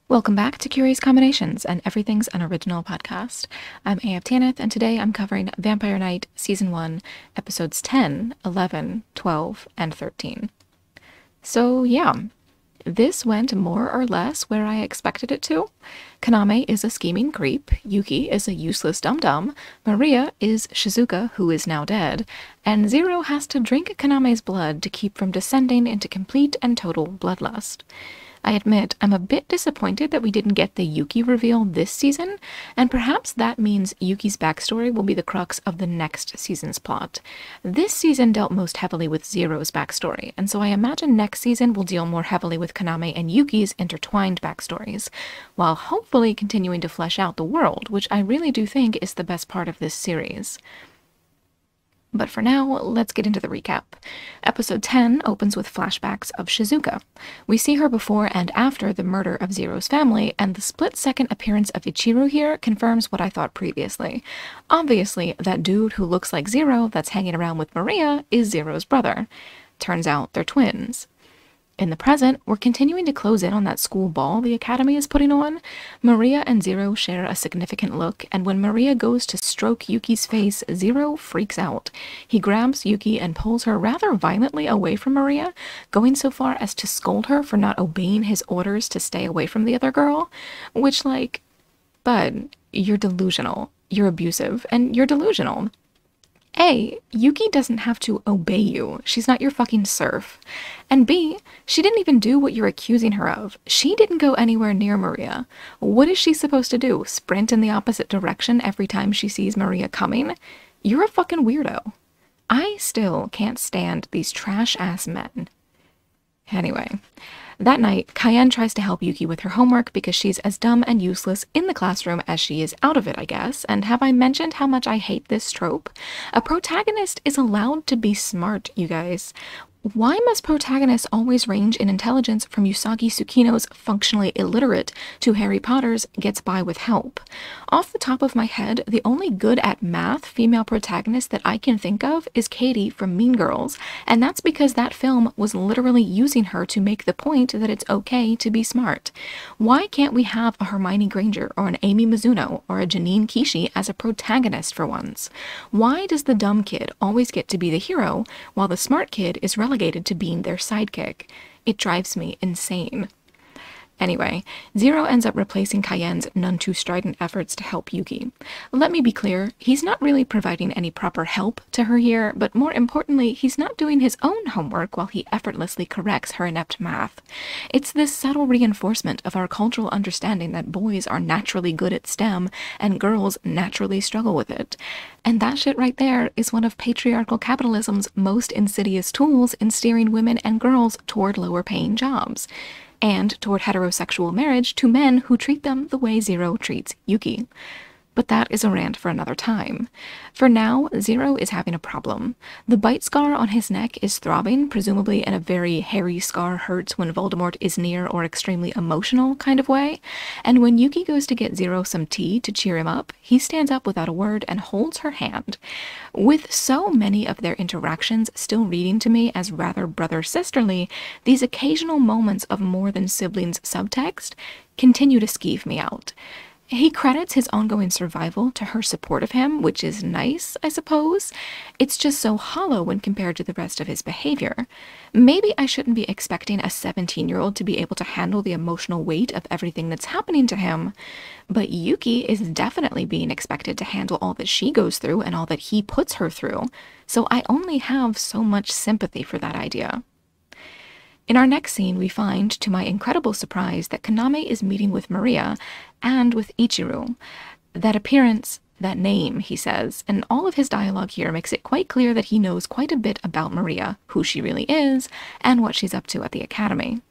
Welcome back to Curious Combinations and Everything's an Original podcast. I'm A.F. Tanith, and today I'm covering Vampire Knight Season 1, Episodes 10, 11, 12, and 13. So yeah, this went more or less where I expected it to. Kaname is a scheming creep, Yuki is a useless dum-dum, Maria is Shizuka, who is now dead, and Zero has to drink Kaname's blood to keep from descending into complete and total bloodlust. I admit I'm a bit disappointed that we didn't get the Yuki reveal this season, and perhaps that means Yuki's backstory will be the crux of the next season's plot. This season dealt most heavily with Zero's backstory, and so I imagine next season will deal more heavily with Kaname and Yuki's intertwined backstories, while hopefully continuing to flesh out the world, which I really do think is the best part of this series. But for now, let's get into the recap. Episode 10 opens with flashbacks of Shizuka. We see her before and after the murder of Zero's family, and the split-second appearance of Ichiru here confirms what I thought previously. Obviously, that dude who looks like Zero that's hanging around with Maria is Zero's brother. Turns out they're twins. In the present, we're continuing to close in on that school ball the Academy is putting on. Maria and Zero share a significant look, and when Maria goes to stroke Yuki's face, Zero freaks out. He grabs Yuki and pulls her rather violently away from Maria, going so far as to scold her for not obeying his orders to stay away from the other girl. Which, like, bud, you're delusional, you're abusive, and you're delusional. A, Yuki doesn't have to obey you. She's not your fucking serf. And B, she didn't even do what you're accusing her of. She didn't go anywhere near Maria. What is she supposed to do? Sprint in the opposite direction every time she sees Maria coming? You're a fucking weirdo. I still can't stand these trash-ass men. Anyway, that night, Cayenne tries to help Yuki with her homework because she's as dumb and useless in the classroom as she is out of it, I guess. And have I mentioned how much I hate this trope? A protagonist is allowed to be smart, you guys. Why must protagonists always range in intelligence from Usagi Tsukino's functionally illiterate to Harry Potter's gets by with help? Off the top of my head, the only good at math female protagonist that I can think of is Katie from Mean Girls, and that's because that film was literally using her to make the point that it's okay to be smart. Why can't we have a Hermione Granger or an Amy Mizuno or a Janine Kishi as a protagonist for once? Why does the dumb kid always get to be the hero while the smart kid is relegated to being their sidekick? It drives me insane. Anyway, Zero ends up replacing Cayenne's none too strident efforts to help Yuki. Let me be clear, he's not really providing any proper help to her here, but more importantly, he's not doing his own homework while he effortlessly corrects her inept math. It's this subtle reinforcement of our cultural understanding that boys are naturally good at STEM and girls naturally struggle with it. And that shit right there is one of patriarchal capitalism's most insidious tools in steering women and girls toward lower paying jobs, and toward heterosexual marriage to men who treat them the way Zero treats Yuki. But that is a rant for another time. For now, Zero is having a problem. The bite scar on his neck is throbbing, presumably in a very hairy scar hurts when Voldemort is near or extremely emotional kind of way, and when Yuki goes to get Zero some tea to cheer him up, he stands up without a word and holds her hand. With so many of their interactions still reading to me as rather brother-sisterly, these occasional moments of more than siblings subtext continue to skeeve me out. He credits his ongoing survival to her support of him, which is nice, I suppose. It's just so hollow when compared to the rest of his behavior. Maybe I shouldn't be expecting a 17-year-old to be able to handle the emotional weight of everything that's happening to him, but Yuki is definitely being expected to handle all that she goes through and all that he puts her through, so I only have so much sympathy for that idea. In our next scene, we find, to my incredible surprise, that Kaname is meeting with Maria and with Ichiru. That appearance, that name, he says, and all of his dialogue here makes it quite clear that he knows quite a bit about Maria, who she really is, and what she's up to at the Academy.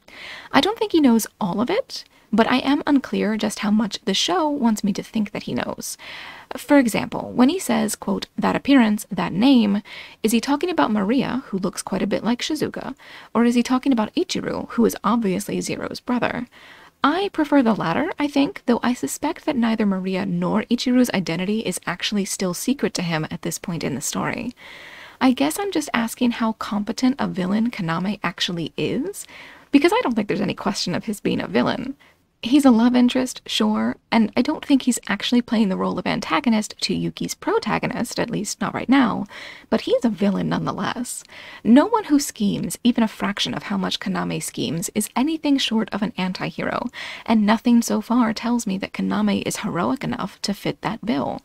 I don't think he knows all of it, but I am unclear just how much the show wants me to think that he knows. For example, when he says, quote, that appearance, that name, is he talking about Maria, who looks quite a bit like Shizuka, or is he talking about Ichiru, who is obviously Zero's brother? I prefer the latter, I think, though I suspect that neither Maria nor Ichiru's identity is actually still secret to him at this point in the story. I guess I'm just asking how competent a villain Kaname actually is, because I don't think there's any question of his being a villain. He's a love interest, sure, and I don't think he's actually playing the role of antagonist to Yuki's protagonist, at least not right now, but he's a villain nonetheless. No one who schemes even a fraction of how much Kaname schemes is anything short of an anti-hero, and nothing so far tells me that Kaname is heroic enough to fit that bill.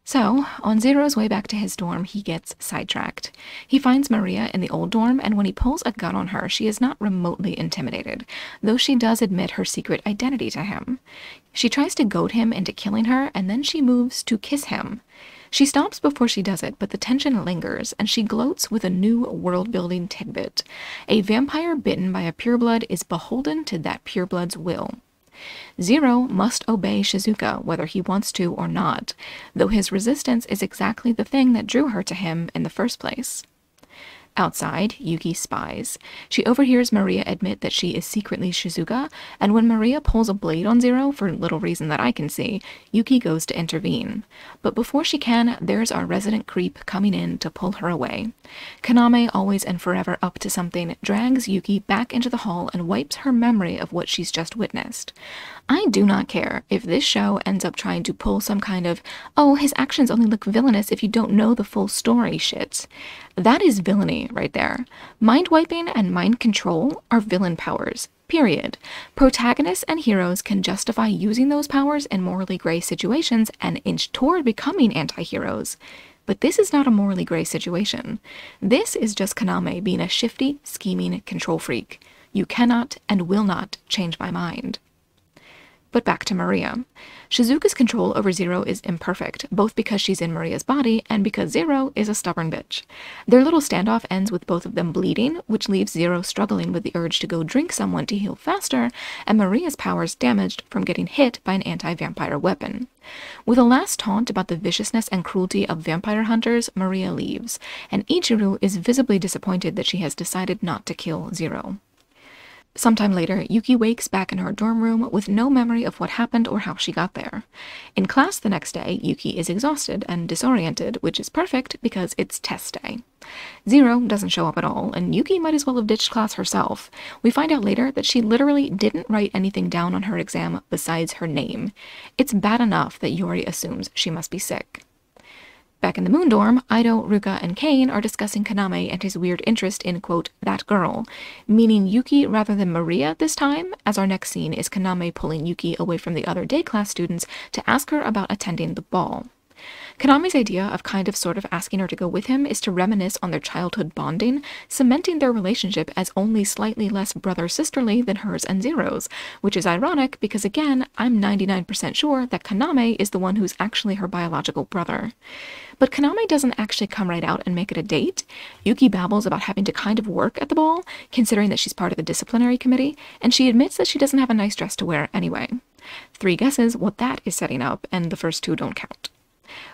So, on Zero's way back to his dorm, he gets sidetracked. He finds Maria in the old dorm, and when he pulls a gun on her, she is not remotely intimidated, though she does admit her secret identity to him. She tries to goad him into killing her, and then she moves to kiss him. She stops before she does it, but the tension lingers, and she gloats with a new world-building tidbit. A vampire bitten by a pureblood is beholden to that pureblood's will. Zero must obey Shizuka whether he wants to or not, though his resistance is exactly the thing that drew her to him in the first place. Outside, Yuki spies. She overhears Maria admit that she is secretly Shizuka, and when Maria pulls a blade on Zero, for little reason that I can see, Yuki goes to intervene. But before she can, there's our resident creep coming in to pull her away. Kaname, always and forever up to something, drags Yuki back into the hall and wipes her memory of what she's just witnessed. I do not care if this show ends up trying to pull some kind of, oh, his actions only look villainous if you don't know the full story shit. That is villainy right there. Mind wiping and mind control are villain powers, period. Protagonists and heroes can justify using those powers in morally gray situations and inch toward becoming anti-heroes. But this is not a morally gray situation. This is just Kaname being a shifty, scheming control freak. You cannot and will not change my mind. But back to Maria. Shizuka's control over Zero is imperfect, both because she's in Maria's body and because Zero is a stubborn bitch. Their little standoff ends with both of them bleeding, which leaves Zero struggling with the urge to go drink someone to heal faster, and Maria's powers damaged from getting hit by an anti-vampire weapon. With a last taunt about the viciousness and cruelty of vampire hunters, Maria leaves, and Ichiru is visibly disappointed that she has decided not to kill Zero. Sometime later, Yuki wakes back in her dorm room with no memory of what happened or how she got there. In class the next day, Yuki is exhausted and disoriented, which is perfect because it's test day. Zero doesn't show up at all, and Yuki might as well have ditched class herself. We find out later that she literally didn't write anything down on her exam besides her name. It's bad enough that Yori assumes she must be sick. Back in the Moon dorm, Aido, Ruka, and Kane are discussing Kaname and his weird interest in, quote, that girl, meaning Yuki rather than Maria this time, as our next scene is Kaname pulling Yuki away from the other day class students to ask her about attending the ball. Kaname's idea of kind of sort of asking her to go with him is to reminisce on their childhood bonding, cementing their relationship as only slightly less brother-sisterly than hers and Zero's, which is ironic because, again, I'm 99% sure that Kaname is the one who's actually her biological brother. But Kaname doesn't actually come right out and make it a date. Yuki babbles about having to kind of work at the ball, considering that she's part of the disciplinary committee, and she admits that she doesn't have a nice dress to wear anyway. 3 guesses what that is setting up, and the first 2 don't count.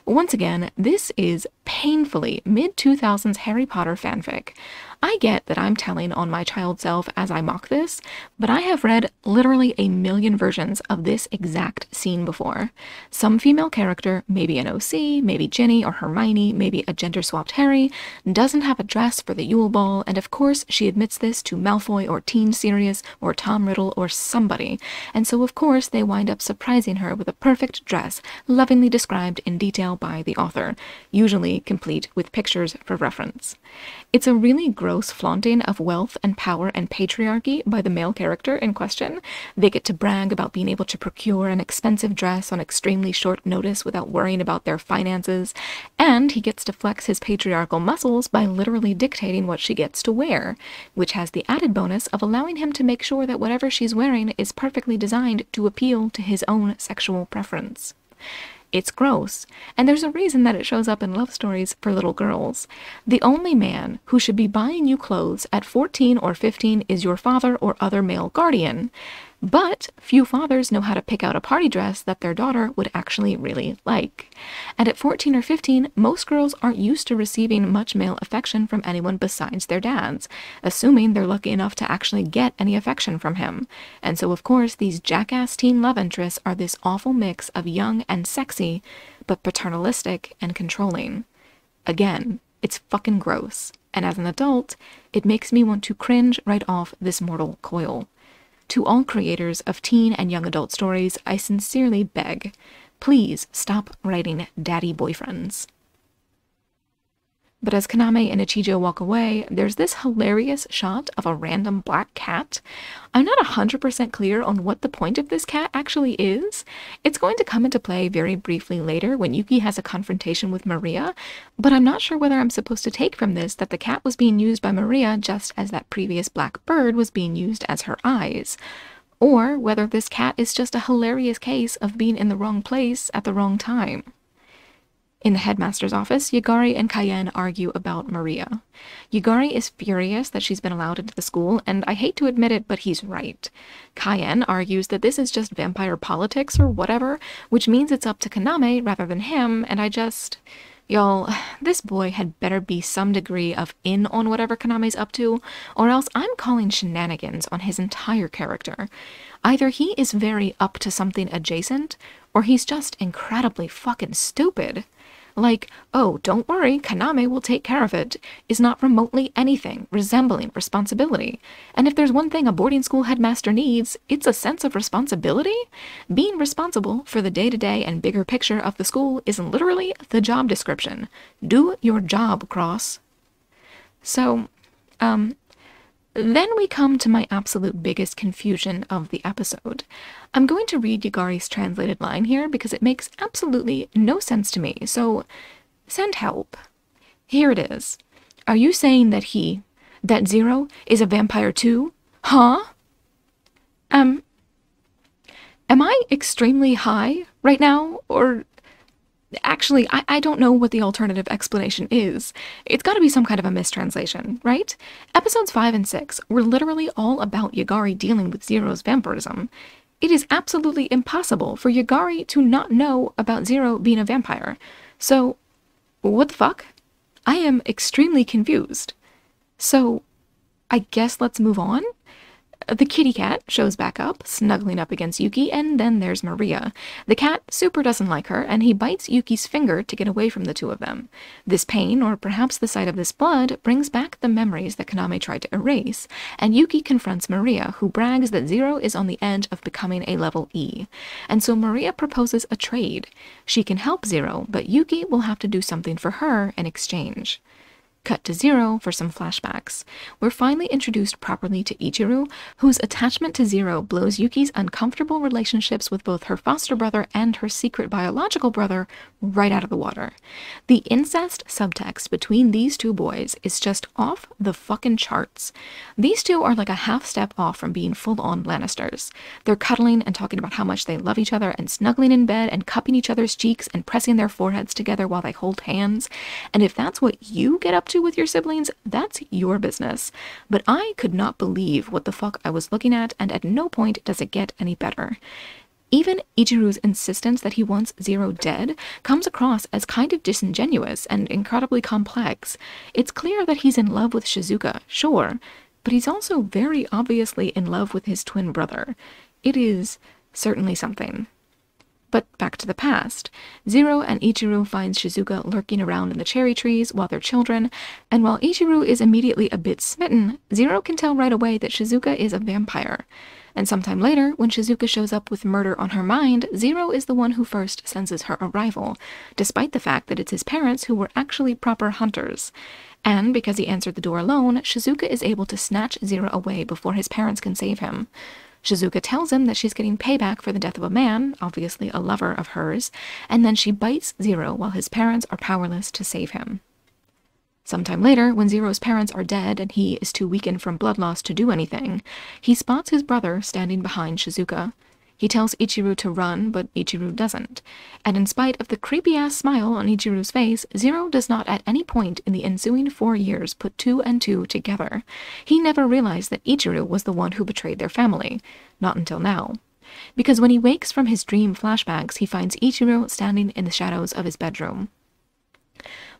Once again, this is painfully mid-2000s Harry Potter fanfic. I get that I'm telling on my child self as I mock this, but I have read literally a million versions of this exact scene before. Some female character, maybe an OC, maybe Ginny or Hermione, maybe a gender-swapped Harry, doesn't have a dress for the Yule Ball, and of course she admits this to Malfoy or Teen Sirius or Tom Riddle or somebody, and so of course they wind up surprising her with a perfect dress, lovingly described in detail by the author, usually complete with pictures for reference. It's a really gross flaunting of wealth and power and patriarchy by the male character in question. They get to brag about being able to procure an expensive dress on extremely short notice without worrying about their finances, and he gets to flex his patriarchal muscles by literally dictating what she gets to wear, which has the added bonus of allowing him to make sure that whatever she's wearing is perfectly designed to appeal to his own sexual preference. It's gross, and there's a reason that it shows up in love stories for little girls. The only man who should be buying you clothes at 14 or 15 is your father or other male guardian. But few fathers know how to pick out a party dress that their daughter would actually really like. And at 14 or 15, most girls aren't used to receiving much male affection from anyone besides their dads, assuming they're lucky enough to actually get any affection from him. And so of course these jackass teen love interests are this awful mix of young and sexy, but paternalistic and controlling. Again, it's fucking gross, and as an adult, it makes me want to cringe right off this mortal coil. To all creators of teen and young adult stories, I sincerely beg, please stop writing daddy boyfriends. But as Kaname and Ichijo walk away, there's this hilarious shot of a random black cat. I'm not 100% clear on what the point of this cat actually is. It's going to come into play very briefly later when Yuki has a confrontation with Maria, but I'm not sure whether I'm supposed to take from this that the cat was being used by Maria just as that previous black bird was being used as her eyes, or whether this cat is just a hilarious case of being in the wrong place at the wrong time. In the headmaster's office, Yagari and Cayenne argue about Maria. Yagari is furious that she's been allowed into the school, and I hate to admit it, but he's right. Cayenne argues that this is just vampire politics or whatever, which means it's up to Kaname rather than him, and y'all, this boy had better be some degree of in on whatever Kaname's up to, or else I'm calling shenanigans on his entire character. Either he is very up to something adjacent, or he's just incredibly fucking stupid. Like, oh, don't worry, Kaname will take care of it, is not remotely anything resembling responsibility. And if there's one thing a boarding school headmaster needs, it's a sense of responsibility. Being responsible for the day-to-day and bigger picture of the school is literally the job description. Do your job, Cross. So, then we come to my absolute biggest confusion of the episode. I'm going to read Yagari's translated line here because it makes absolutely no sense to me, so send help. Here it is. Are you saying that Zero is a vampire too? Huh? Am I extremely high right now, or... Actually, I don't know what the alternative explanation is. It's gotta be some kind of a mistranslation, right? Episodes 5 and 6 were literally all about Yagari dealing with Zero's vampirism. It is absolutely impossible for Yagari to not know about Zero being a vampire. So, what the fuck? I am extremely confused. So, I guess let's move on? The kitty cat shows back up, snuggling up against Yuki, and then there's Maria. The cat super doesn't like her, and he bites Yuki's finger to get away from the two of them. This pain, or perhaps the sight of this blood, brings back the memories that Kaname tried to erase, and Yuki confronts Maria, who brags that Zero is on the edge of becoming a level E. And so Maria proposes a trade. She can help Zero, but Yuki will have to do something for her in exchange. Cut to Zero for some flashbacks. We're finally introduced properly to Ichiru, whose attachment to Zero blows Yuki's uncomfortable relationships with both her foster brother and her secret biological brother right out of the water. The incest subtext between these two boys is just off the fucking charts. These two are like a half step off from being full-on Lannisters. They're cuddling and talking about how much they love each other and snuggling in bed and cupping each other's cheeks and pressing their foreheads together while they hold hands. And if that's what you get up to with your siblings, that's your business. But I could not believe what the fuck I was looking at, and at no point does it get any better. Even Ichiru's insistence that he wants Zero dead comes across as kind of disingenuous and incredibly complex. It's clear that he's in love with Shizuka, sure, but he's also very obviously in love with his twin brother. It is certainly something. But back to the past. Zero and Ichiru finds Shizuka lurking around in the cherry trees while they're children, and while Ichiru is immediately a bit smitten, Zero can tell right away that Shizuka is a vampire. And sometime later, when Shizuka shows up with murder on her mind, Zero is the one who first senses her arrival, despite the fact that it's his parents who were actually proper hunters. And because he answered the door alone, Shizuka is able to snatch Zero away before his parents can save him. Shizuka tells him that she's getting payback for the death of a man, obviously a lover of hers, and then she bites Zero while his parents are powerless to save him. Sometime later, when Zero's parents are dead and he is too weakened from blood loss to do anything, he spots his brother standing behind Shizuka. He tells Ichiru to run, but Ichiru doesn't. And in spite of the creepy-ass smile on Ichiru's face, Zero does not at any point in the ensuing 4 years put 2 and 2 together. He never realized that Ichiru was the one who betrayed their family. Not until now. Because when he wakes from his dream flashbacks, he finds Ichiru standing in the shadows of his bedroom.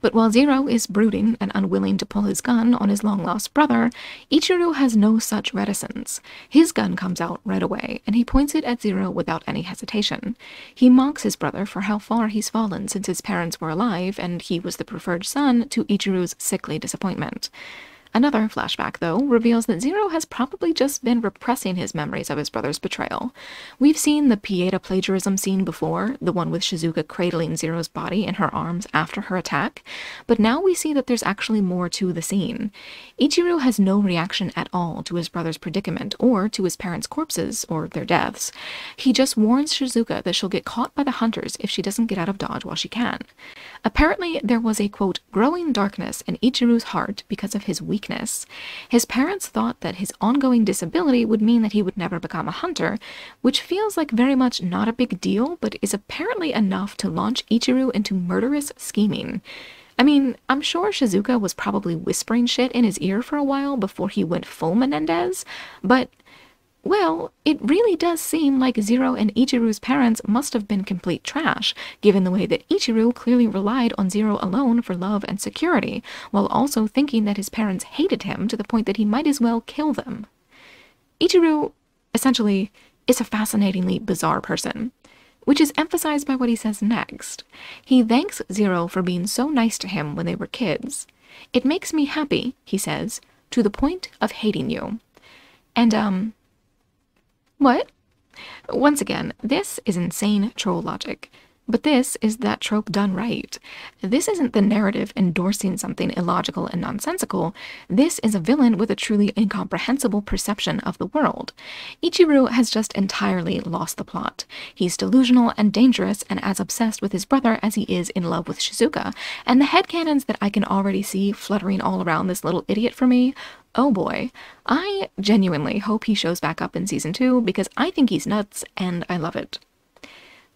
But while Zero is brooding and unwilling to pull his gun on his long-lost brother, Ichiru has no such reticence. His gun comes out right away, and he points it at Zero without any hesitation. He mocks his brother for how far he's fallen since his parents were alive, and he was the preferred son to Ichiru's sickly disappointment. Another flashback, though, reveals that Zero has probably just been repressing his memories of his brother's betrayal. We've seen the Pieta plagiarism scene before, the one with Shizuka cradling Zero's body in her arms after her attack, but now we see that there's actually more to the scene. Ichiru has no reaction at all to his brother's predicament or to his parents' corpses or their deaths. He just warns Shizuka that she'll get caught by the hunters if she doesn't get out of Dodge while she can. Apparently, there was a, quote, growing darkness in Ichiru's heart because of his weakness. His parents thought that his ongoing disability would mean that he would never become a hunter, which feels like very much not a big deal, but is apparently enough to launch Ichiru into murderous scheming. I mean, I'm sure Shizuka was probably whispering shit in his ear for a while before he went full Menendez, but well, it really does seem like Zero and Ichiru's parents must have been complete trash, given the way that Ichiru clearly relied on Zero alone for love and security, while also thinking that his parents hated him to the point that he might as well kill them. Ichiru, essentially, is a fascinatingly bizarre person, which is emphasized by what he says next. He thanks Zero for being so nice to him when they were kids. "It makes me happy," he says, "to the point of hating you." And, what? Once again, this is insane troll logic. But this is that trope done right. This isn't the narrative endorsing something illogical and nonsensical. This is a villain with a truly incomprehensible perception of the world. Ichiru has just entirely lost the plot. He's delusional and dangerous and as obsessed with his brother as he is in love with Shizuka, and the headcanons that I can already see fluttering all around this little idiot for me, oh boy, I genuinely hope he shows back up in Season 2 because I think he's nuts and I love it.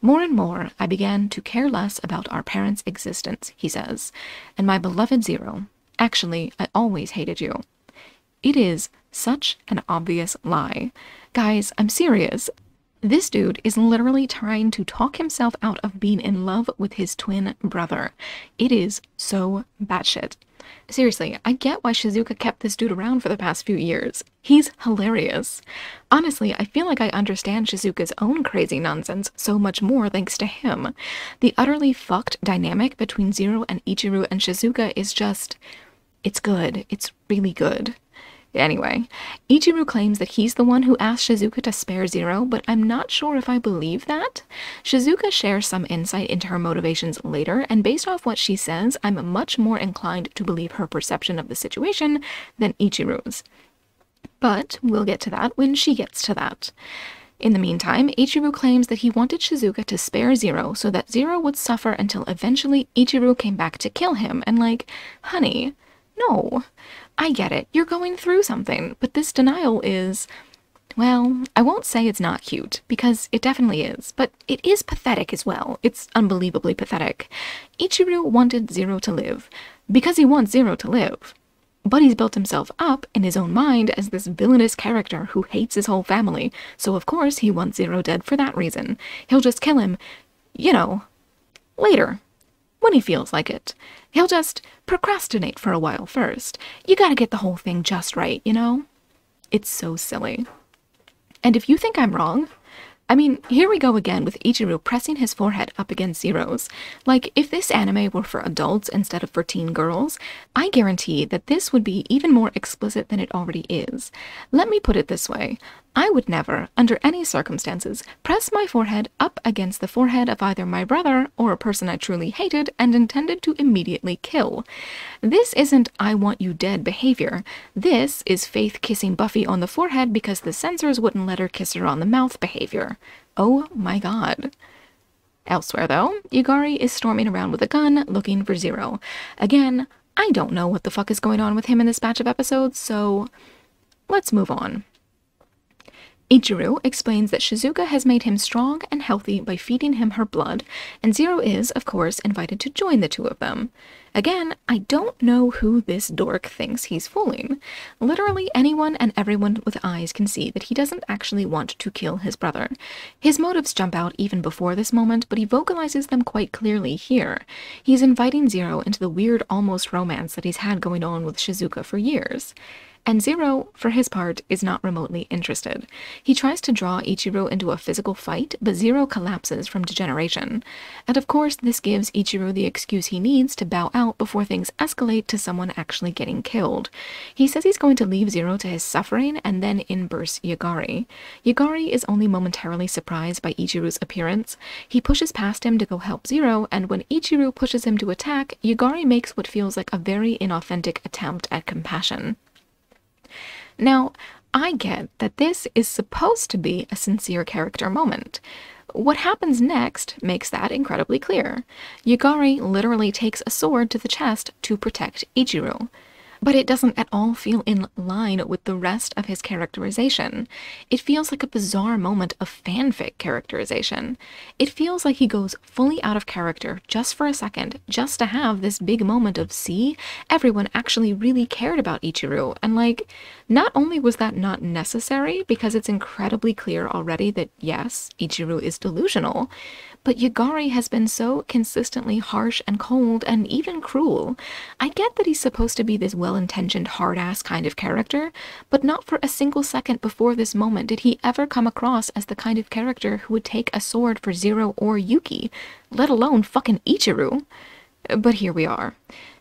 "More and more, I began to care less about our parents' existence," he says, "and my beloved Zero. Actually, I always hated you." It is such an obvious lie. Guys, I'm serious. This dude is literally trying to talk himself out of being in love with his twin brother. It is so batshit. Seriously, I get why Shizuka kept this dude around for the past few years. He's hilarious. Honestly, I feel like I understand Shizuka's own crazy nonsense so much more thanks to him. The utterly fucked dynamic between Zero and Ichiru and Shizuka is just... it's good. It's really good. Anyway, Ichiru claims that he's the one who asked Shizuka to spare Zero, but I'm not sure if I believe that. Shizuka shares some insight into her motivations later, and based off what she says, I'm much more inclined to believe her perception of the situation than Ichiru's. But we'll get to that when she gets to that. In the meantime, Ichiru claims that he wanted Shizuka to spare Zero so that Zero would suffer until eventually Ichiru came back to kill him, and like, honey, no. I get it, you're going through something, but this denial is, well, I won't say it's not cute, because it definitely is, but it is pathetic as well. It's unbelievably pathetic. Ichiru wanted Zero to live, because he wants Zero to live. But he's built himself up in his own mind as this villainous character who hates his whole family, so of course he wants Zero dead for that reason. He'll just kill him, you know, later. When he feels like it. He'll just procrastinate for a while first. You gotta get the whole thing just right, you know? It's so silly. And if you think I'm wrong, I mean, here we go again with Ichiru pressing his forehead up against Zero's. Like, if this anime were for adults instead of for teen girls, I guarantee that this would be even more explicit than it already is. Let me put it this way. I would never, under any circumstances, press my forehead up against the forehead of either my brother or a person I truly hated and intended to immediately kill. This isn't "I want you dead" behavior. This is Faith kissing Buffy on the forehead because the censors wouldn't let her kiss her on the mouth behavior. Oh my god. Elsewhere, though, Yugari is storming around with a gun, looking for Zero. Again, I don't know what the fuck is going on with him in this batch of episodes, so let's move on. Ichiru explains that Shizuka has made him strong and healthy by feeding him her blood, and Zero is, of course, invited to join the two of them. Again, I don't know who this dork thinks he's fooling. Literally anyone and everyone with eyes can see that he doesn't actually want to kill his brother. His motives jump out even before this moment, but he vocalizes them quite clearly here. He's inviting Zero into the weird almost romance that he's had going on with Shizuka for years. And Zero, for his part, is not remotely interested. He tries to draw Ichiru into a physical fight, but Zero collapses from degeneration. And of course, this gives Ichiru the excuse he needs to bow out out before things escalate to someone actually getting killed. He says he's going to leave Zero to his suffering, and then in bursts Yagari. Yagari is only momentarily surprised by Ichiru's appearance. He pushes past him to go help Zero, and when Ichiru pushes him to attack, Yagari makes what feels like a very inauthentic attempt at compassion. Now, I get that this is supposed to be a sincere character moment. What happens next makes that incredibly clear. Yagari literally takes a sword to the chest to protect Ichiru. But it doesn't at all feel in line with the rest of his characterization. It feels like a bizarre moment of fanfic characterization. It feels like he goes fully out of character just for a second, just to have this big moment of, see, everyone actually really cared about Ichiru. And like, not only was that not necessary, because it's incredibly clear already that yes, Ichiru is delusional, but Yagari has been so consistently harsh and cold and even cruel. I get that he's supposed to be this well-intentioned, hard-ass kind of character, but not for a single second before this moment did he ever come across as the kind of character who would take a sword for Zero or Yuki, let alone fucking Ichiru. But here we are.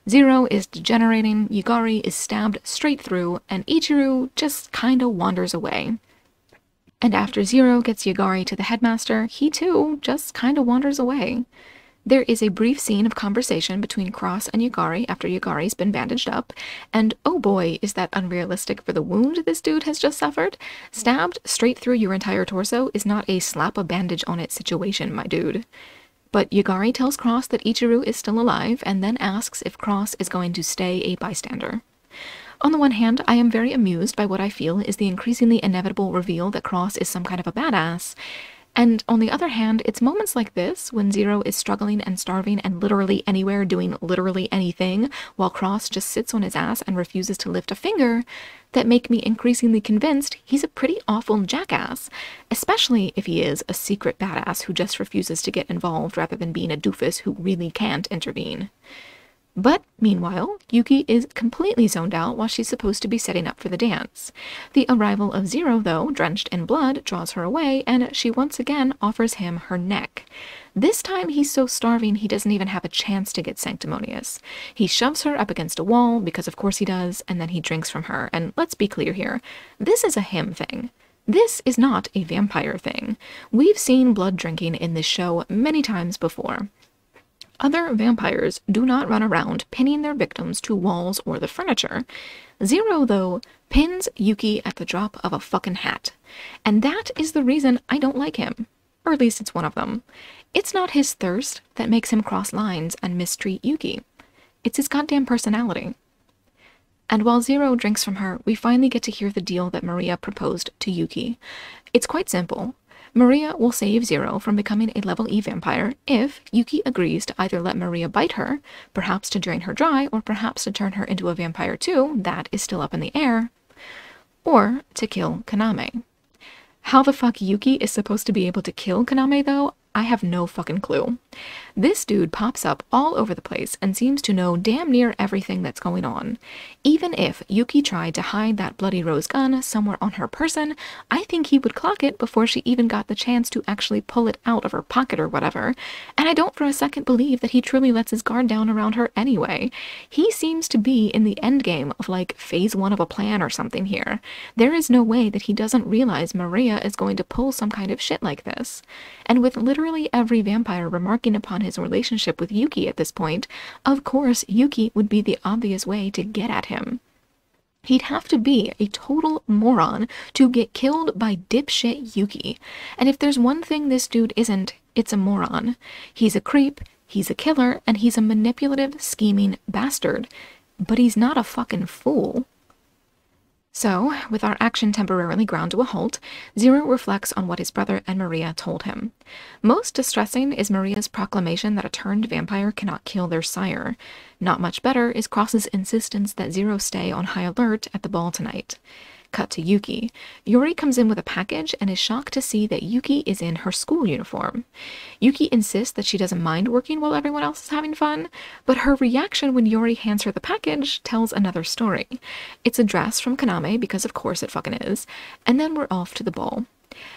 Zero is degenerating, Yagari is stabbed straight through, and Ichiru just kinda wanders away. And after Zero gets Yagari to the headmaster, he too just kinda wanders away. There is a brief scene of conversation between Cross and Yagari after Yagari's been bandaged up, and oh boy, is that unrealistic for the wound this dude has just suffered. Stabbed straight through your entire torso is not a slap a bandage on it situation, my dude. But Yagari tells Cross that Ichiru is still alive, and then asks if Cross is going to stay a bystander. On the one hand, I am very amused by what I feel is the increasingly inevitable reveal that Cross is some kind of a badass. And on the other hand, it's moments like this, when Zero is struggling and starving and literally anywhere doing literally anything, while Cross just sits on his ass and refuses to lift a finger, that make me increasingly convinced he's a pretty awful jackass, especially if he is a secret badass who just refuses to get involved rather than being a doofus who really can't intervene. But, meanwhile, Yuki is completely zoned out while she's supposed to be setting up for the dance. The arrival of Zero, though, drenched in blood, draws her away, and she once again offers him her neck. This time he's so starving he doesn't even have a chance to get sanctimonious. He shoves her up against a wall, because of course he does, and then he drinks from her. And let's be clear here, this is a him thing. This is not a vampire thing. We've seen blood drinking in this show many times before. Other vampires do not run around pinning their victims to walls or the furniture. Zero, though, pins Yuki at the drop of a fucking hat. And that is the reason I don't like him. Or at least it's one of them. It's not his thirst that makes him cross lines and mistreat Yuki. It's his goddamn personality. And while Zero drinks from her, we finally get to hear the deal that Maria proposed to Yuki. It's quite simple. Maria will save Zero from becoming a level E vampire if Yuki agrees to either let Maria bite her, perhaps to drain her dry, or perhaps to turn her into a vampire too, that is still up in the air, or to kill Kaname. How the fuck Yuki is supposed to be able to kill Kaname, though, I have no fucking clue. This dude pops up all over the place and seems to know damn near everything that's going on. Even if Yuki tried to hide that bloody rose gun somewhere on her person, I think he would clock it before she even got the chance to actually pull it out of her pocket or whatever, and I don't for a second believe that he truly lets his guard down around her anyway. He seems to be in the endgame of like phase 1 of a plan or something here. There is no way that he doesn't realize Maria is going to pull some kind of shit like this. And with literally every vampire remarking upon his relationship with Yuki at this point, of course Yuki would be the obvious way to get at him. He'd have to be a total moron to get killed by dipshit Yuki. And if there's one thing this dude isn't, it's a moron. He's a creep, he's a killer, and he's a manipulative, scheming bastard. But he's not a fucking fool. So, with our action temporarily ground to a halt, Zero reflects on what his brother and Maria told him. Most distressing is Maria's proclamation that a turned vampire cannot kill their sire. Not much better is Cross's insistence that Zero stay on high alert at the ball tonight. Cut to Yuki. Yuri comes in with a package and is shocked to see that Yuki is in her school uniform. Yuki insists that she doesn't mind working while everyone else is having fun, but her reaction when Yuri hands her the package tells another story. It's a dress from Kaname, because of course it fucking is, and then we're off to the ball.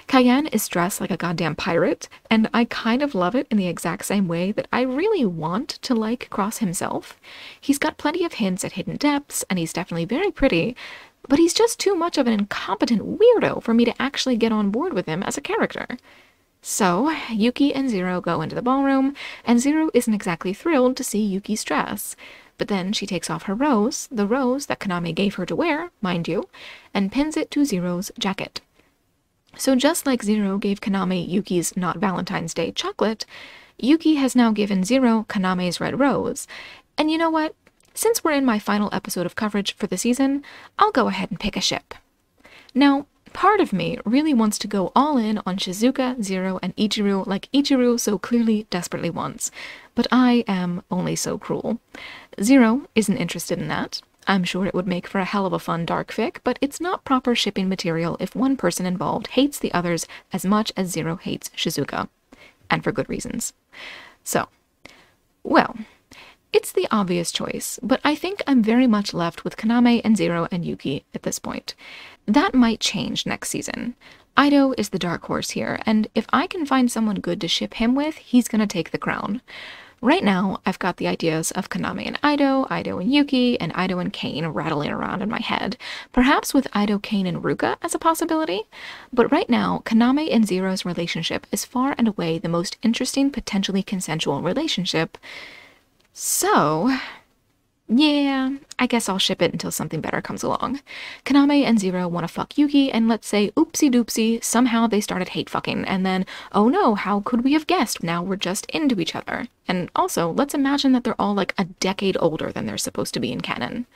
Cayenne is dressed like a goddamn pirate, and I kind of love it in the exact same way that I really want to like Cross himself. He's got plenty of hints at hidden depths, and he's definitely very pretty, but he's just too much of an incompetent weirdo for me to actually get on board with him as a character. So, Yuki and Zero go into the ballroom, and Zero isn't exactly thrilled to see Yuki's dress. But then she takes off her rose, the rose that Kaname gave her to wear, mind you, and pins it to Zero's jacket. So just like Zero gave Kaname Yuki's Not Valentine's Day chocolate, Yuki has now given Zero Kaname's red rose. And you know what? Since we're in my final episode of coverage for the season, I'll go ahead and pick a ship. Now, part of me really wants to go all in on Shizuka, Zero, and Ichiru like Ichiru so clearly desperately wants, but I am only so cruel. Zero isn't interested in that. I'm sure it would make for a hell of a fun dark fic, but it's not proper shipping material if one person involved hates the others as much as Zero hates Shizuka. And for good reasons. So, well, it's the obvious choice, but I think I'm very much left with Kaname and Zero and Yuki at this point. That might change next season. Aido is the dark horse here, and if I can find someone good to ship him with, he's gonna take the crown. Right now, I've got the ideas of Kaname and Aido, Aido and Yuki, and Aido and Kane rattling around in my head, perhaps with Aido, Kane, and Ruka as a possibility. But right now, Kaname and Zero's relationship is far and away the most interesting, potentially consensual relationship. So, yeah, I guess I'll ship it until something better comes along. Kaname and Zero want to fuck Yuki, and let's say oopsie doopsie, somehow they started hate fucking, and then, oh no, how could we have guessed? Now we're just into each other. And also, let's imagine that they're all like a decade older than they're supposed to be in canon.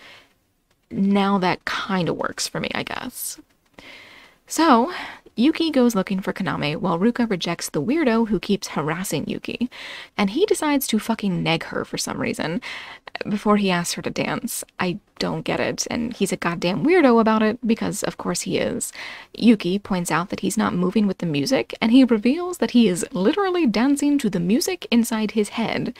Now that kind of works for me, I guess. So, Yuki goes looking for Kaname while Ruka rejects the weirdo who keeps harassing Yuki, and he decides to fucking neg her for some reason before he asks her to dance. I don't get it, and he's a goddamn weirdo about it because of course he is. Yuki points out that he's not moving with the music, and he reveals that he is literally dancing to the music inside his head.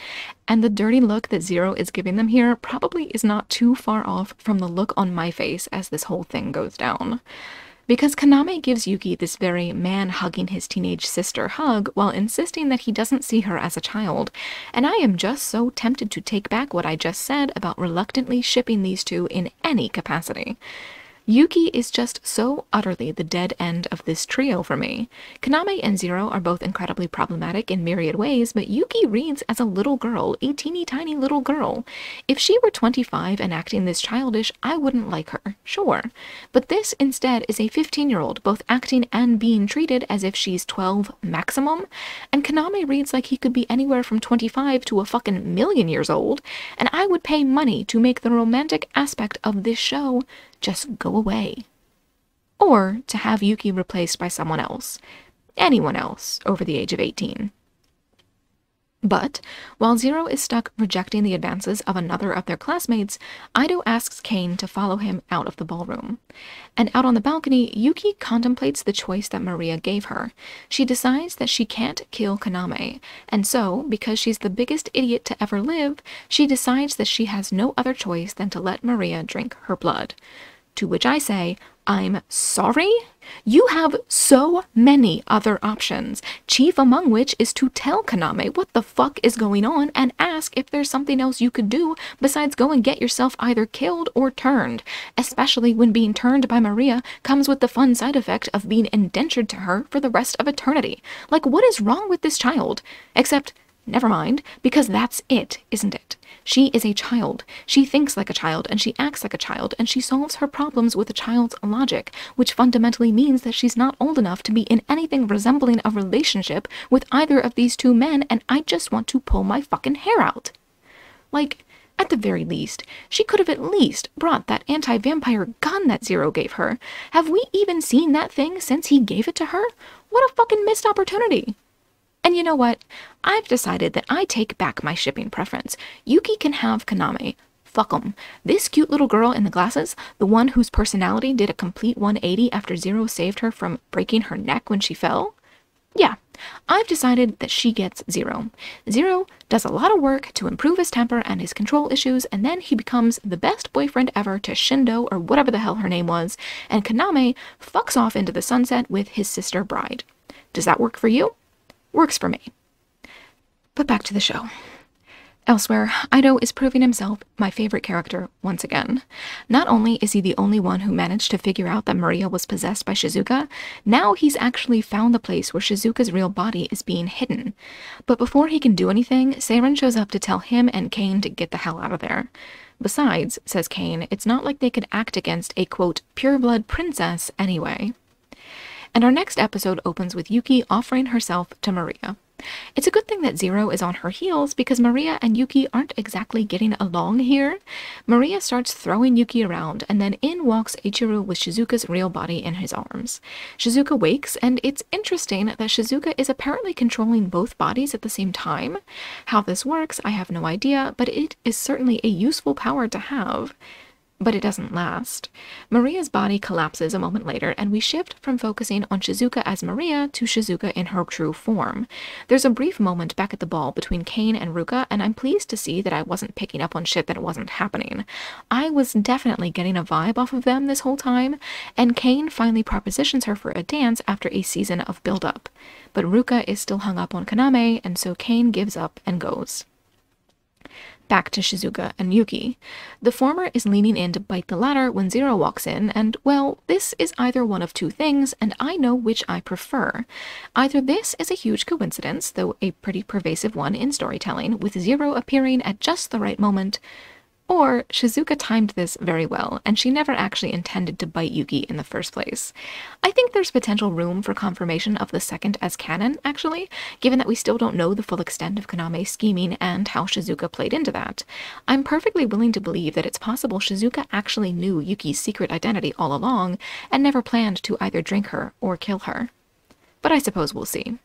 And the dirty look that Zero is giving them here probably is not too far off from the look on my face as this whole thing goes down. Because Kaname gives Yuki this very man-hugging-his-teenage sister hug while insisting that he doesn't see her as a child, and I am just so tempted to take back what I just said about reluctantly shipping these two in any capacity. Yuki is just so utterly the dead end of this trio for me. Kaname and Zero are both incredibly problematic in myriad ways, but Yuki reads as a little girl, a teeny tiny little girl. If she were 25 and acting this childish, I wouldn't like her, sure. But this instead is a 15-year-old, both acting and being treated as if she's 12 maximum, and Kaname reads like he could be anywhere from 25 to a fucking million years old, and I would pay money to make the romantic aspect of this show just go away. Or to have Yuki replaced by someone else. Anyone else over the age of 18. But, while Zero is stuck rejecting the advances of another of their classmates, Aido asks Kane to follow him out of the ballroom. And out on the balcony, Yuki contemplates the choice that Maria gave her. She decides that she can't kill Kaname, and so, because she's the biggest idiot to ever live, she decides that she has no other choice than to let Maria drink her blood. To which I say, I'm sorry? You have so many other options, chief among which is to tell Kaname what the fuck is going on and ask if there's something else you could do besides go and get yourself either killed or turned, especially when being turned by Maria comes with the fun side effect of being indentured to her for the rest of eternity. Like, what is wrong with this child? Except, never mind, because that's it, isn't it? She is a child. She thinks like a child, and she acts like a child, and she solves her problems with a child's logic, which fundamentally means that she's not old enough to be in anything resembling a relationship with either of these two men, and I just want to pull my fucking hair out. Like, at the very least, she could have at least brought that anti-vampire gun that Zero gave her. Have we even seen that thing since he gave it to her? What a fucking missed opportunity. And you know what? I've decided that I take back my shipping preference. Yuki can have Kaname. Fuck 'em. This cute little girl in the glasses, the one whose personality did a complete 180 after Zero saved her from breaking her neck when she fell? Yeah, I've decided that she gets Zero. Zero does a lot of work to improve his temper and his control issues, and then he becomes the best boyfriend ever to Shindo, or whatever the hell her name was, and Kaname fucks off into the sunset with his sister Bride. Does that work for you? Works for me. But back to the show. Elsewhere, Aido is proving himself my favorite character once again. Not only is he the only one who managed to figure out that Maria was possessed by Shizuka, now he's actually found the place where Shizuka's real body is being hidden. But before he can do anything, Seiren shows up to tell him and Kane to get the hell out of there. Besides, says Kane, it's not like they could act against a, quote, pureblood princess anyway. And our next episode opens with Yuki offering herself to Maria. It's a good thing that Zero is on her heels because Maria and Yuki aren't exactly getting along here. Maria starts throwing Yuki around, and then in walks Ichiru with Shizuka's real body in his arms. Shizuka wakes, and it's interesting that Shizuka is apparently controlling both bodies at the same time. How this works, I have no idea, but it is certainly a useful power to have. But it doesn't last. Maria's body collapses a moment later, and we shift from focusing on Shizuka as Maria to Shizuka in her true form. There's a brief moment back at the ball between Kane and Ruka, and I'm pleased to see that I wasn't picking up on shit that wasn't happening. I was definitely getting a vibe off of them this whole time, and Kane finally propositions her for a dance after a season of build-up. But Ruka is still hung up on Kaname, and so Kane gives up and goes. Back to Shizuka and Yuki. The former is leaning in to bite the latter when Zero walks in, and, well, this is either one of two things, and I know which I prefer. Either this is a huge coincidence, though a pretty pervasive one in storytelling, with Zero appearing at just the right moment, or Shizuka timed this very well, and she never actually intended to bite Yuki in the first place. I think there's potential room for confirmation of the second as canon, actually, given that we still don't know the full extent of Kaname's scheming and how Shizuka played into that. I'm perfectly willing to believe that it's possible Shizuka actually knew Yuki's secret identity all along, and never planned to either drink her or kill her. But I suppose we'll see.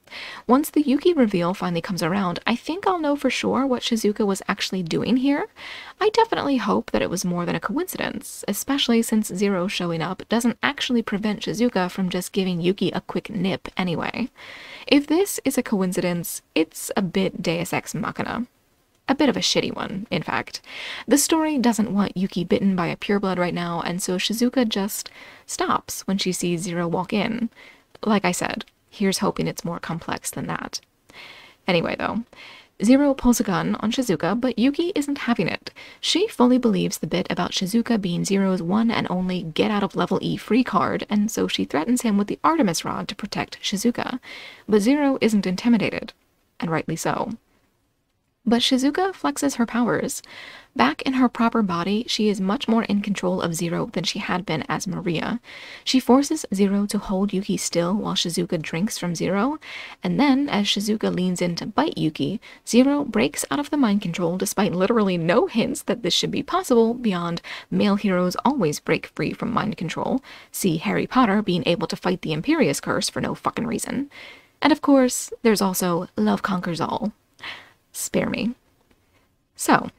Once the Yuki reveal finally comes around, I think I'll know for sure what Shizuka was actually doing here. I definitely hope that it was more than a coincidence, especially since Zero showing up doesn't actually prevent Shizuka from just giving Yuki a quick nip anyway. If this is a coincidence, it's a bit Deus Ex Machina. A bit of a shitty one, in fact. The story doesn't want Yuki bitten by a pureblood right now, and so Shizuka just stops when she sees Zero walk in. Like I said, here's hoping it's more complex than that. Anyway, though, Zero pulls a gun on Shizuka, but Yuki isn't having it. She fully believes the bit about Shizuka being Zero's one and only get-out-of-level E free card, and so she threatens him with the Artemis Rod to protect Shizuka. But Zero isn't intimidated, and rightly so. But Shizuka flexes her powers. Back in her proper body, she is much more in control of Zero than she had been as Maria. She forces Zero to hold Yuki still while Shizuka drinks from Zero, and then, as Shizuka leans in to bite Yuki, Zero breaks out of the mind control despite literally no hints that this should be possible beyond male heroes always break free from mind control. See Harry Potter being able to fight the Imperius Curse for no fucking reason. And of course, there's also love conquers all. Spare me. So,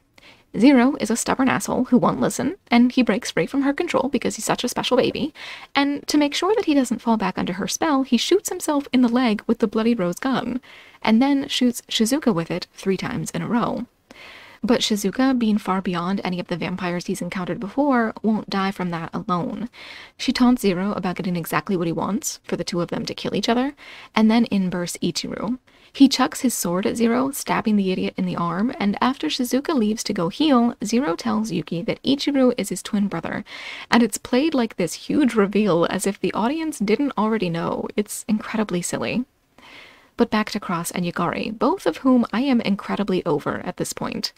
Zero is a stubborn asshole who won't listen, and he breaks free from her control because he's such a special baby, and to make sure that he doesn't fall back under her spell, he shoots himself in the leg with the Bloody Rose gun, and then shoots Shizuka with it 3 times in a row. But Shizuka, being far beyond any of the vampires he's encountered before, won't die from that alone. She taunts Zero about getting exactly what he wants, for the two of them to kill each other, and then in bursts Ichiru. He chucks his sword at Zero, stabbing the idiot in the arm, and after Shizuka leaves to go heal, Zero tells Yuki that Ichiru is his twin brother, and it's played like this huge reveal as if the audience didn't already know. It's incredibly silly. But back to Cross and Yagari, both of whom I am incredibly over at this point.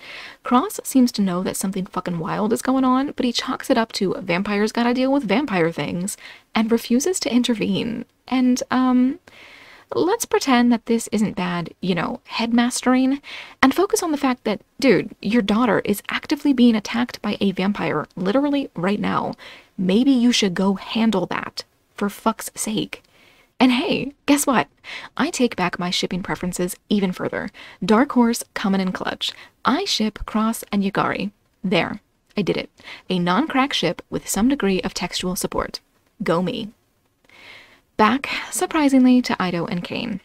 Cross seems to know that something fucking wild is going on, but he chalks it up to vampires gotta deal with vampire things, and refuses to intervene. And, let's pretend that this isn't bad, headmastering, and focus on the fact that, dude, your daughter is actively being attacked by a vampire, literally right now. Maybe you should go handle that, for fuck's sake. And hey, guess what? I take back my shipping preferences even further. Dark Horse coming in clutch. I ship Cross and Yagari. There. I did it. A non-crack ship with some degree of textual support. Go me. Back, surprisingly, to Aido and Kane.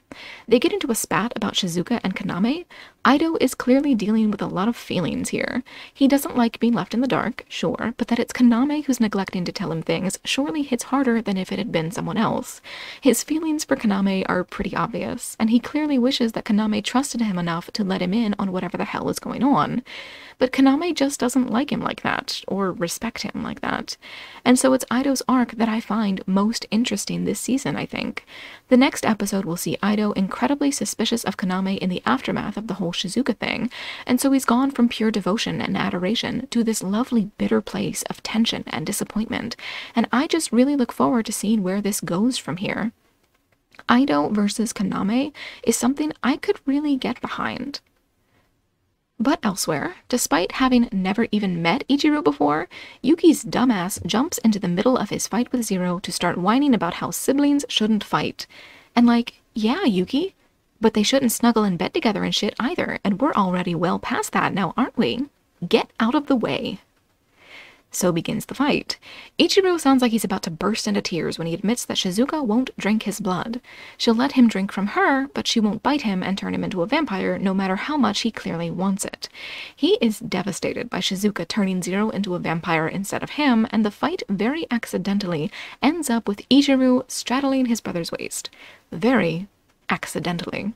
They get into a spat about Shizuka and Kaname. Aido is clearly dealing with a lot of feelings here. He doesn't like being left in the dark, sure, but that it's Kaname who's neglecting to tell him things surely hits harder than if it had been someone else. His feelings for Kaname are pretty obvious, and he clearly wishes that Kaname trusted him enough to let him in on whatever the hell is going on. But Kaname just doesn't like him like that, or respect him like that. And so it's Aido's arc that I find most interesting this season, I think. The next episode will see Aido incredibly suspicious of Kaname in the aftermath of the whole Shizuka thing, and so he's gone from pure devotion and adoration to this lovely bitter place of tension and disappointment, and I just really look forward to seeing where this goes from here. Aido versus Kaname is something I could really get behind. But elsewhere, despite having never even met Ichiru before, Yuki's dumbass jumps into the middle of his fight with Zero to start whining about how siblings shouldn't fight. And like, yeah, Yuki, but they shouldn't snuggle in bed together and shit either, and we're already well past that now, aren't we? Get out of the way. So begins the fight. Ichiru sounds like he's about to burst into tears when he admits that Shizuka won't drink his blood. She'll let him drink from her, but she won't bite him and turn him into a vampire no matter how much he clearly wants it. He is devastated by Shizuka turning Zero into a vampire instead of him, and the fight very accidentally ends up with Ichiru straddling his brother's waist. Very accidentally.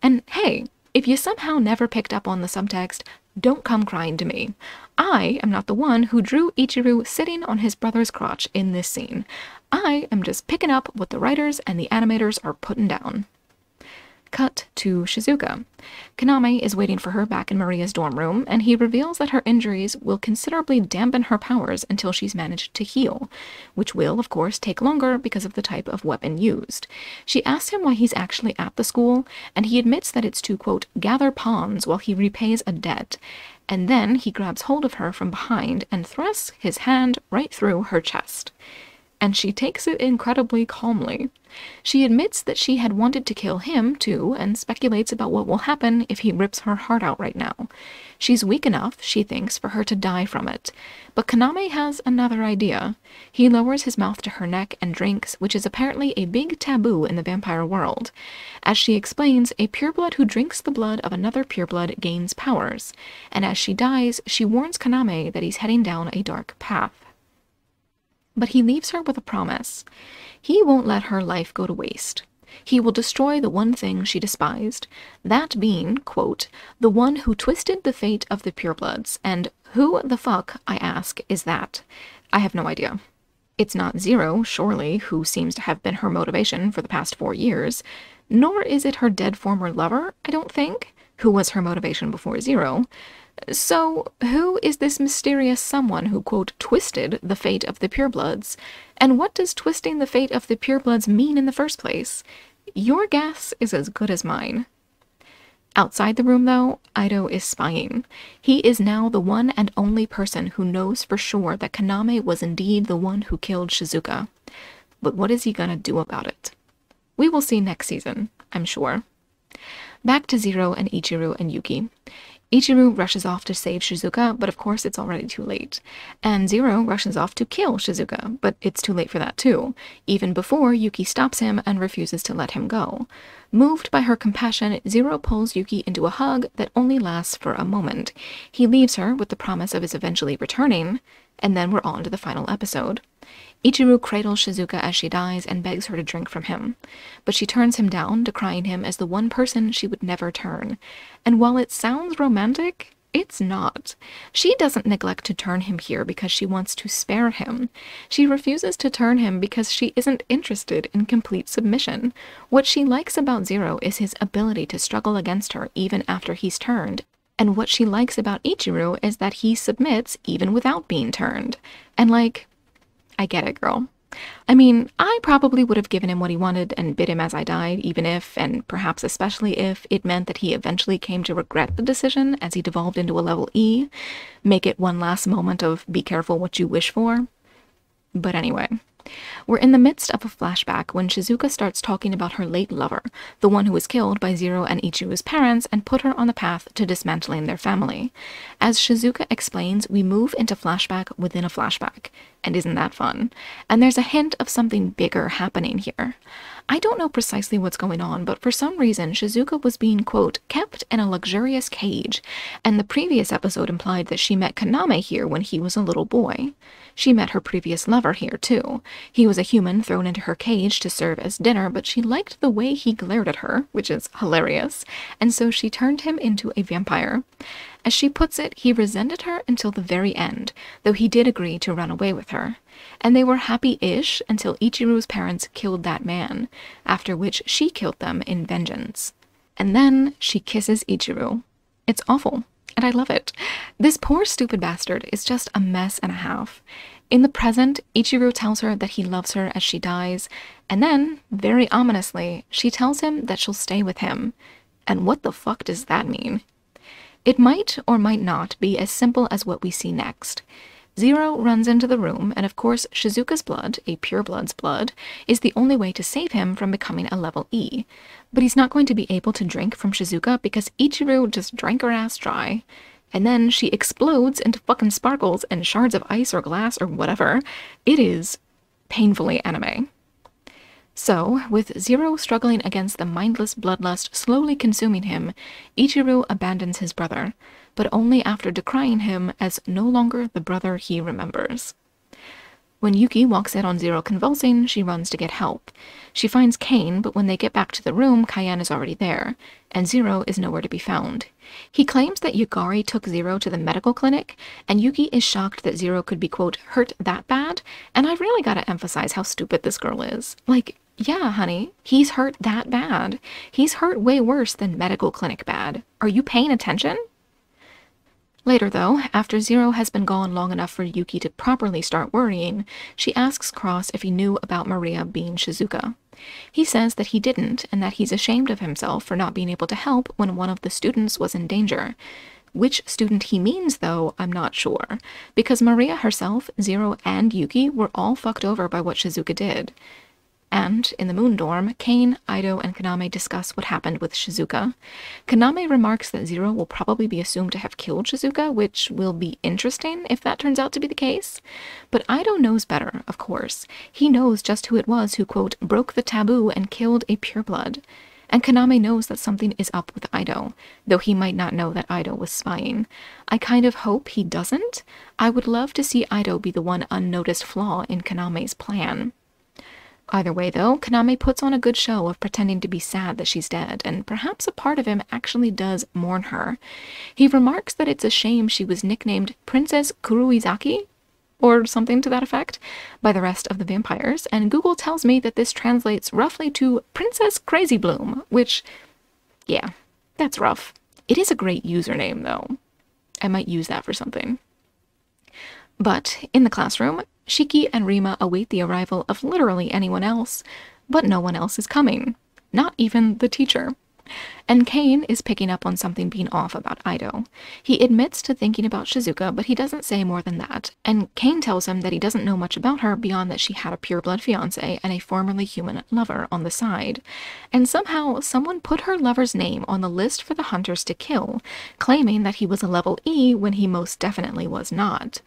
And hey, if you somehow never picked up on the subtext, don't come crying to me. I am not the one who drew Ichiru sitting on his brother's crotch in this scene. I am just picking up what the writers and the animators are putting down. Cut to Shizuka. Kaname is waiting for her back in Maria's dorm room, and he reveals that her injuries will considerably dampen her powers until she's managed to heal, which will, of course, take longer because of the type of weapon used. She asks him why he's actually at the school, and he admits that it's to, quote, gather pawns while he repays a debt, and then he grabs hold of her from behind and thrusts his hand right through her chest. And she takes it incredibly calmly. She admits that she had wanted to kill him, too, and speculates about what will happen if he rips her heart out right now. She's weak enough, she thinks, for her to die from it. But Kaname has another idea. He lowers his mouth to her neck and drinks, which is apparently a big taboo in the vampire world. As she explains, a pureblood who drinks the blood of another pureblood gains powers, and as she dies, she warns Kaname that he's heading down a dark path. But he leaves her with a promise. He won't let her life go to waste. He will destroy the one thing she despised, that being, quote, the one who twisted the fate of the purebloods, and who the fuck, I ask, is that? I have no idea. It's not Zero, surely, who seems to have been her motivation for the past 4 years, nor is it her dead former lover, I don't think, who was her motivation before Zero. So, who is this mysterious someone who, quote, twisted the fate of the purebloods? And what does twisting the fate of the purebloods mean in the first place? Your guess is as good as mine. Outside the room, though, Aido is spying. He is now the one and only person who knows for sure that Kaname was indeed the one who killed Shizuka. But what is he gonna do about it? We will see next season, I'm sure. Back to Zero and Ichiru and Yuki. Ichiru rushes off to save Shizuka, but of course it's already too late. And Zero rushes off to kill Shizuka, but it's too late for that too, even before Yuki stops him and refuses to let him go. Moved by her compassion, Zero pulls Yuki into a hug that only lasts for a moment. He leaves her with the promise of his eventually returning, and then we're on to the final episode. Ichiru cradles Shizuka as she dies and begs her to drink from him, but she turns him down, decrying him as the one person she would never turn. And while it sounds romantic, it's not. She doesn't neglect to turn him here because she wants to spare him. She refuses to turn him because she isn't interested in complete submission. What she likes about Zero is his ability to struggle against her even after he's turned. And what she likes about Ichiru is that he submits even without being turned. And like, I get it, girl. I mean, I probably would have given him what he wanted and bit him as I died, even if, and perhaps especially if, it meant that he eventually came to regret the decision as he devolved into a level E. Make it one last moment of be careful what you wish for. But anyway, we're in the midst of a flashback when Shizuka starts talking about her late lover, the one who was killed by Zero and Ichiru's parents and put her on the path to dismantling their family. As Shizuka explains, we move into flashback within a flashback. And isn't that fun? And there's a hint of something bigger happening here. I don't know precisely what's going on, but for some reason, Shizuka was being, quote, kept in a luxurious cage, and the previous episode implied that she met Kaname here when he was a little boy. She met her previous lover here, too. He was a human thrown into her cage to serve as dinner, but she liked the way he glared at her, which is hilarious, and so she turned him into a vampire. As she puts it, he resented her until the very end, though he did agree to run away with her. And they were happy-ish until Ichiru's parents killed that man, after which she killed them in vengeance. And then she kisses Ichiru. It's awful, and I love it. This poor stupid bastard is just a mess and a half. In the present, Ichiru tells her that he loves her as she dies, and then, very ominously, she tells him that she'll stay with him. And what the fuck does that mean? It might or might not be as simple as what we see next. Zero runs into the room, and of course Shizuka's blood, a pureblood's blood, is the only way to save him from becoming a level E. But he's not going to be able to drink from Shizuka because Ichiru just drank her ass dry. And then she explodes into fucking sparkles and shards of ice or glass or whatever. It is painfully anime. So, with Zero struggling against the mindless bloodlust slowly consuming him, Ichiru abandons his brother, but only after decrying him as no longer the brother he remembers. When Yuki walks in on Zero convulsing, she runs to get help. She finds Kane, but when they get back to the room, Cayenne is already there, and Zero is nowhere to be found. He claims that Yugari took Zero to the medical clinic, and Yuki is shocked that Zero could be, quote, hurt that bad, and I really gotta emphasize how stupid this girl is. Like, yeah, honey, he's hurt that bad. He's hurt way worse than medical clinic bad. Are you paying attention? Later, though, after Zero has been gone long enough for Yuki to properly start worrying, she asks Cross if he knew about Maria being Shizuka. He says that he didn't, and that he's ashamed of himself for not being able to help when one of the students was in danger. Which student he means, though, I'm not sure, because Maria herself, Zero, and Yuki were all fucked over by what Shizuka did. And, in the Moon Dorm, Kane, Aido, and Kaname discuss what happened with Shizuka. Kaname remarks that Zero will probably be assumed to have killed Shizuka, which will be interesting if that turns out to be the case. But Aido knows better, of course. He knows just who it was who, quote, broke the taboo and killed a pureblood. And Kaname knows that something is up with Aido, though he might not know that Aido was spying. I kind of hope he doesn't. I would love to see Aido be the one unnoticed flaw in Kaname's plan. Either way, though, Kaname puts on a good show of pretending to be sad that she's dead, and perhaps a part of him actually does mourn her. He remarks that it's a shame she was nicknamed Princess Kuruizaki, or something to that effect, by the rest of the vampires, and Google tells me that this translates roughly to Princess Crazy Bloom, which, yeah, that's rough. It is a great username, though. I might use that for something. But, in the classroom, Shiki and Rima await the arrival of literally anyone else, but no one else is coming. Not even the teacher. And Kane is picking up on something being off about Aido. He admits to thinking about Shizuka, but he doesn't say more than that, and Kane tells him that he doesn't know much about her beyond that she had a pureblood fiancé and a formerly human lover on the side. And somehow, someone put her lover's name on the list for the hunters to kill, claiming that he was a level E when he most definitely was not.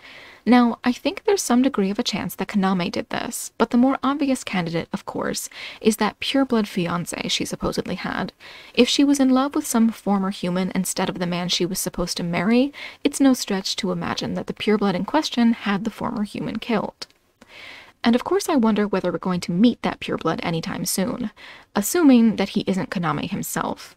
Now, I think there's some degree of a chance that Kaname did this, but the more obvious candidate, of course, is that pureblood fiancé she supposedly had. If she was in love with some former human instead of the man she was supposed to marry, it's no stretch to imagine that the pureblood in question had the former human killed. And of course I wonder whether we're going to meet that pureblood anytime soon, assuming that he isn't Kaname himself.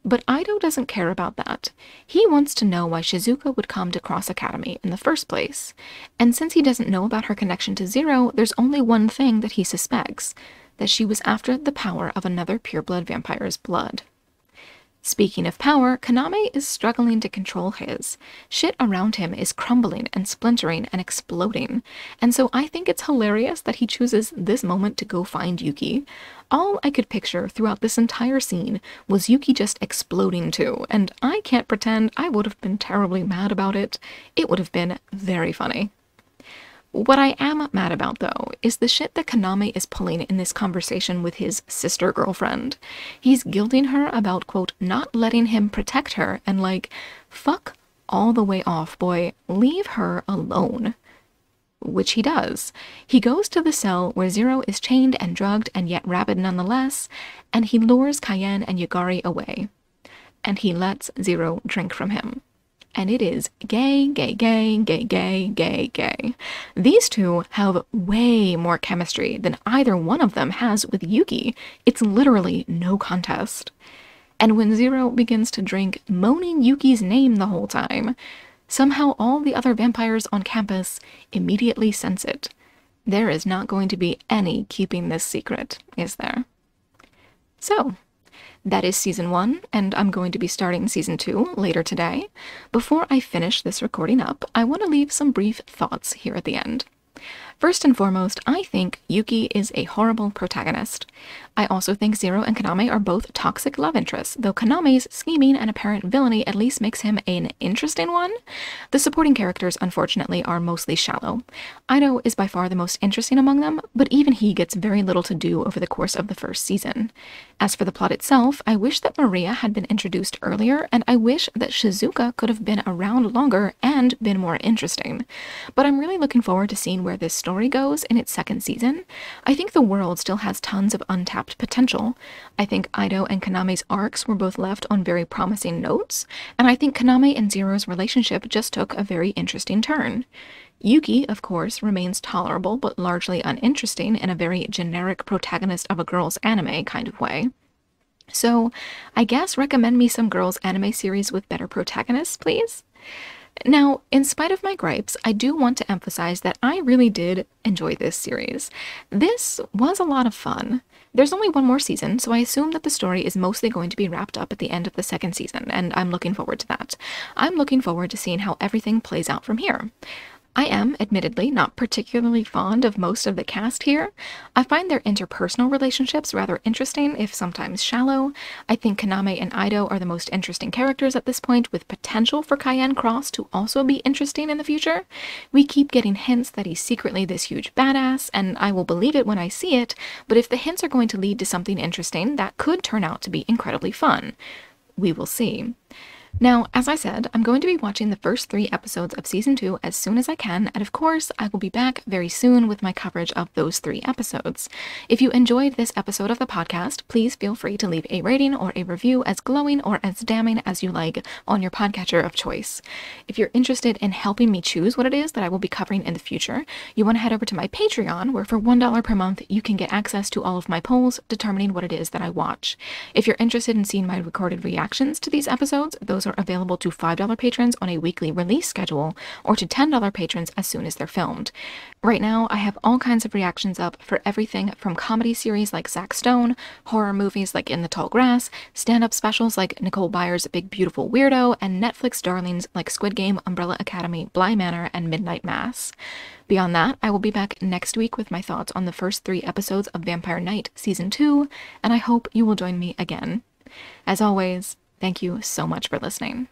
But Aido doesn't care about that. He wants to know why Shizuka would come to Cross Academy in the first place. And since he doesn't know about her connection to Zero, there's only one thing that he suspects, that she was after the power of another pureblood vampire's blood. Speaking of power, Kaname is struggling to control his. Shit around him is crumbling and splintering and exploding, and so I think it's hilarious that he chooses this moment to go find Yuki. All I could picture throughout this entire scene was Yuki just exploding too, and I can't pretend I would have been terribly mad about it. It would have been very funny. What I am mad about, though, is the shit that Kaname is pulling in this conversation with his sister-girlfriend. He's guilting her about, quote, not letting him protect her, and like, fuck all the way off, boy. Leave her alone. which he does. He goes to the cell where Zero is chained and drugged and yet rabid nonetheless, and he lures Cayenne and Yagari away. And he lets Zero drink from him. And it is gay, gay, gay, gay, gay, gay, gay. These two have way more chemistry than either one of them has with Yuki. It's literally no contest. And when Zero begins to drink, moaning Yuki's name the whole time, somehow all the other vampires on campus immediately sense it. There is not going to be any keeping this secret, is there? So, that is season 1, and I'm going to be starting season 2 later today. Before I finish this recording up, I want to leave some brief thoughts here at the end. First and foremost, I think Yuki is a horrible protagonist. I also think Zero and Kaname are both toxic love interests, though Kaname's scheming and apparent villainy at least makes him an interesting one. The supporting characters, unfortunately, are mostly shallow. Aido is by far the most interesting among them, but even he gets very little to do over the course of the first season. As for the plot itself, I wish that Maria had been introduced earlier, and I wish that Shizuka could have been around longer and been more interesting. But I'm really looking forward to seeing where this story goes in its second season. I think the world still has tons of untapped potential. I think Aido and Kaname's arcs were both left on very promising notes, and I think Kaname and Zero's relationship just took a very interesting turn. Yuki, of course, remains tolerable but largely uninteresting in a very generic protagonist of a girls' anime kind of way. So, I guess recommend me some girls' anime series with better protagonists, please? Now, in spite of my gripes, I do want to emphasize that I really did enjoy this series. This was a lot of fun. There's only one more season, so I assume that the story is mostly going to be wrapped up at the end of the second season, and I'm looking forward to that. I'm looking forward to seeing how everything plays out from here. I am, admittedly, not particularly fond of most of the cast here. I find their interpersonal relationships rather interesting, if sometimes shallow. I think Kaname and Aido are the most interesting characters at this point, with potential for Cayenne Cross to also be interesting in the future. We keep getting hints that he's secretly this huge badass, and I will believe it when I see it, but if the hints are going to lead to something interesting, that could turn out to be incredibly fun. We will see. Now, as I said, I'm going to be watching the first 3 episodes of Season 2 as soon as I can, and of course, I will be back very soon with my coverage of those 3 episodes. If you enjoyed this episode of the podcast, please feel free to leave a rating or a review as glowing or as damning as you like on your podcatcher of choice. If you're interested in helping me choose what it is that I will be covering in the future, you want to head over to my Patreon, where for $1 per month, you can get access to all of my polls determining what it is that I watch. If you're interested in seeing my recorded reactions to these episodes, those are available to $5 patrons on a weekly release schedule, or to $10 patrons as soon as they're filmed. Right now, I have all kinds of reactions up for everything from comedy series like Zack Stone, horror movies like In the Tall Grass, stand-up specials like Nicole Byer's Big Beautiful Weirdo, and Netflix darlings like Squid Game, Umbrella Academy, Bly Manor, and Midnight Mass. Beyond that, I will be back next week with my thoughts on the first 3 episodes of Vampire Knight Season 2, and I hope you will join me again. As always, thank you so much for listening.